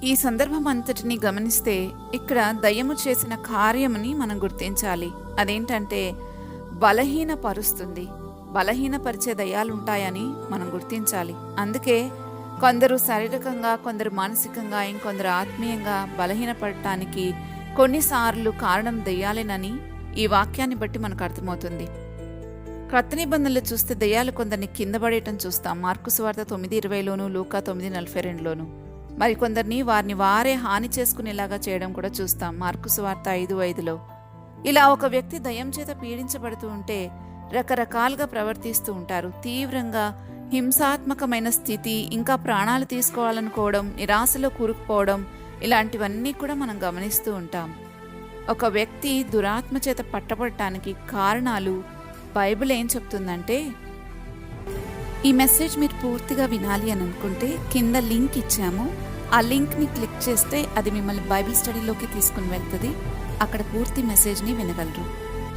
ఈ సందర్భం అంతటిని గమనిస్తే ఇక్కడ దయ్యము చేసిన కార్యముని మనం గుర్తించాలి. అదేంటంటే బలహీనపరుస్తుంది. బలహీనపరిచే దయ్యాలుంటాయని మనం గుర్తించాలి. అందుకే కొందరు శారీరకంగా, కొందరు మానసికంగా, ఇంకొందరు ఆత్మీయంగా బలహీనపడటానికి కొన్నిసార్లు కారణం దయ్యాలేనని ఈ వాక్యాన్ని బట్టి మనకు అర్థమవుతుంది. క్రొత్త నిబంధనలు చూస్తే దయ్యాలు కొందరిని కింద పడేయటం చూస్తాం. మార్కు సువార్త 9:20లోను, లూకా 9:42లోను. మరి కొందరిని వారిని వారే హాని చేసుకునేలాగా చేయడం కూడా చూస్తాం. మార్కు సువార్త 5:5లో. ఇలా ఒక వ్యక్తి దయ్యం చేత పీడించబడుతూ ఉంటే రకరకాలుగా ప్రవర్తిస్తూ ఉంటారు. తీవ్రంగా హింసాత్మకమైన స్థితి, ఇంకా ప్రాణాలు తీసుకోవాలనుకోవడం, నిరాశలో కూరుకుపోవడం, ఇలాంటివన్నీ కూడా మనం గమనిస్తూ ఉంటాం. ఒక వ్యక్తి దురాత్మ చేత పట్టబడటానికి కారణాలు బైబిల్ ఏం చెప్తుందంటే, ఈ మెసేజ్ మీరు పూర్తిగా వినాలి అని అనుకుంటే కింద లింక్ ఇచ్చాము. ఆ లింక్ని క్లిక్ చేస్తే అది మిమ్మల్ని బైబిల్ స్టడీలోకి తీసుకుని వెళ్తుంది. అక్కడ పూర్తి మెసేజ్ని వినగలరు.